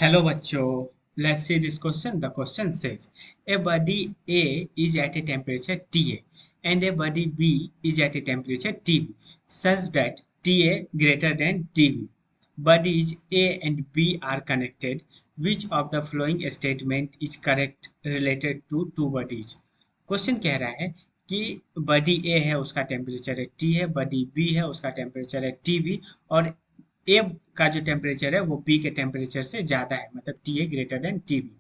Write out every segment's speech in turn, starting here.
Hello bachcho, let's see this question. The question says a body A is at a temperature TA and a body B is at a temperature TB such that TA greater than TB. Bodies A and B are connected. Which of the following statement is correct related to two bodies? Question कह रहा है कि बडी ए है उसका temperature है T है, बडी B है उसका टेम्परेचर है टी बी, और ए का जो टेम्परेचर है वो बी के टेम्परेचर से ज़्यादा है, मतलब T A greater than T B.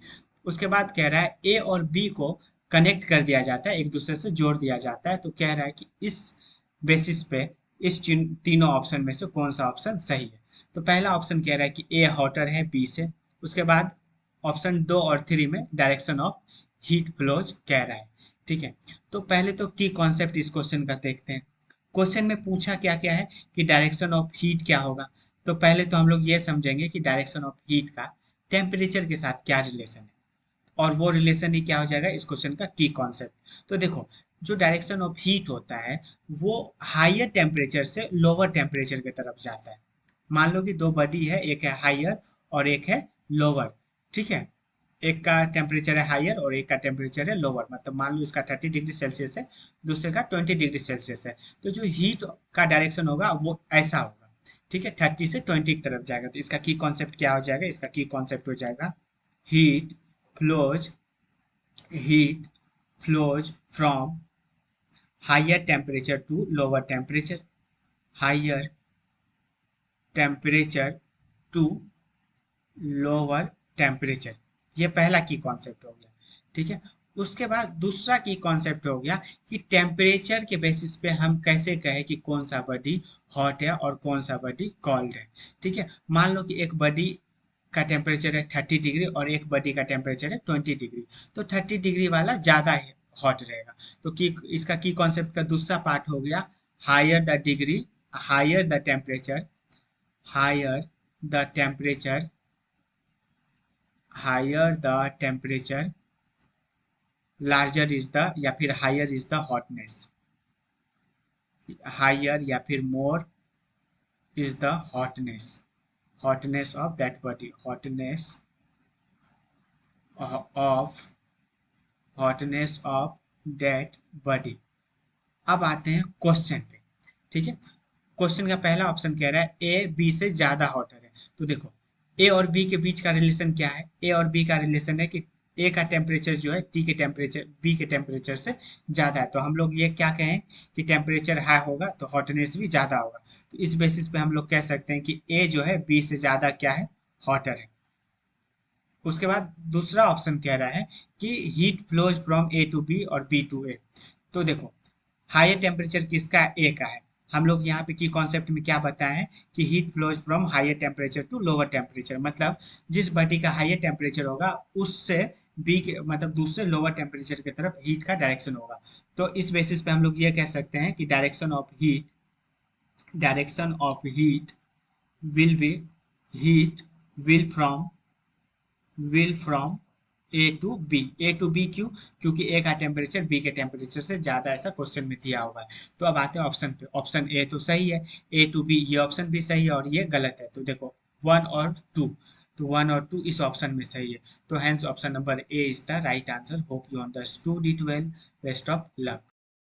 उसके बाद कह रहा है ए और बी को कनेक्ट कर दिया जाता है, एक दूसरे से जोड़ दिया जाता है। तो कह रहा है कि इस बेसिस पे इस तीनों ऑप्शन में से कौन सा ऑप्शन सही है। तो पहला ऑप्शन कह रहा है कि ए हॉटर है बी से। उसके बाद ऑप्शन 2 और 3 में डायरेक्शन ऑफ हीट फ्लोज कह रहा है। ठीक है, तो पहले तो की कॉन्सेप्ट इस क्वेश्चन का देखते हैं। क्वेश्चन में पूछा क्या क्या है कि डायरेक्शन ऑफ हीट क्या होगा। तो पहले तो हम लोग ये समझेंगे कि डायरेक्शन ऑफ हीट का टेम्परेचर के साथ क्या रिलेशन है, और वो रिलेशन ही क्या हो जाएगा इस क्वेश्चन का की कॉन्सेप्ट। तो देखो, जो डायरेक्शन ऑफ हीट होता है वो हायर टेम्परेचर से लोअर टेम्परेचर की तरफ जाता है। मान लो कि दो बॉडी है, एक है हायर और एक है लोअर। ठीक है, एक का टेम्परेचर है हायर और एक का टेम्परेचर है लोअर, मतलब मान लो इसका 30 डिग्री सेल्सियस है, दूसरे का 20 डिग्री सेल्सियस है। तो जो हीट का डायरेक्शन होगा वो ऐसा होगा। ठीक है, 30 से 20 की तरफ जाएगा। तो इसका की कॉन्सेप्ट क्या हो जाएगा, इसका की कॉन्सेप्ट हो जाएगा heat flows heat flows from higher temperature to lower temperature, higher temperature to lower temperature. ये पहला की कॉन्सेप्ट हो गया। ठीक है, उसके बाद दूसरा की कॉन्सेप्ट हो गया कि टेम्परेचर के बेसिस पे हम कैसे कहें कि कौन सा बॉडी हॉट है और कौन सा बॉडी कोल्ड है। ठीक है, मान लो कि एक बॉडी का टेम्परेचर है 30 डिग्री और एक बॉडी का टेम्परेचर है 20 डिग्री, तो 30 डिग्री वाला ज़्यादा हॉट रहेगा। तो की इसका की कॉन्सेप्ट का दूसरा पार्ट हो गया higher the degree, higher the temperature, higher the temperature, higher the temperature larger is the, या फिर higher is the hotness, higher या फिर more is the hotness, hotness of that body, hotness of, hotness of that body. अब आते हैं question पे। ठीक है, क्वेश्चन का पहला ऑप्शन कह रहा है ए बी से ज्यादा हॉटर है। तो देखो, ए और बी के बीच का रिलेशन क्या है, ए और बी का रिलेशन है कि ए का टेम्परेचर जो है टी के टेम्परेचर बी के टेम्परेचर से ज़्यादा है। तो हम लोग ये क्या कहें कि टेम्परेचर हाई होगा तो हॉटनेस भी ज़्यादा होगा। तो इस बेसिस पे हम लोग कह सकते हैं कि ए जो है बी से ज़्यादा क्या है, हॉटर है। उसके बाद दूसरा ऑप्शन कह रहा है कि heat flows from A to B और बी टू ए। तो देखो, हायर टेम्परेचर किसका, ए का है। हम लोग यहाँ पे की कॉन्सेप्ट में क्या बताए हैं कि heat flows from higher temperature to lower temperature, मतलब जिस बॉडी का हायर टेम्परेचर होगा उससे बी के मतलब दूसरे लोअर टेम्परेचर की तरफ हीट का डायरेक्शन होगा। तो इस बेसिस पे हम लोग ये कह सकते हैं कि direction of heat will be, heat will from, will from A to B. A to B क्यों, क्योंकि ए का टेम्परेचर बी के टेम्परेचर से ज़्यादा, ऐसा क्वेश्चन में दिया हुआ है। तो अब आते हैं ऑप्शन पे। ऑप्शन ए तो सही है, ए टू बी ये ऑप्शन भी सही है और ये गलत है। तो देखो 1 और 2, तो 1 और 2 इस ऑप्शन में सही है। तो hence option number A is the right answer. Hope you understood it well. Best of luck.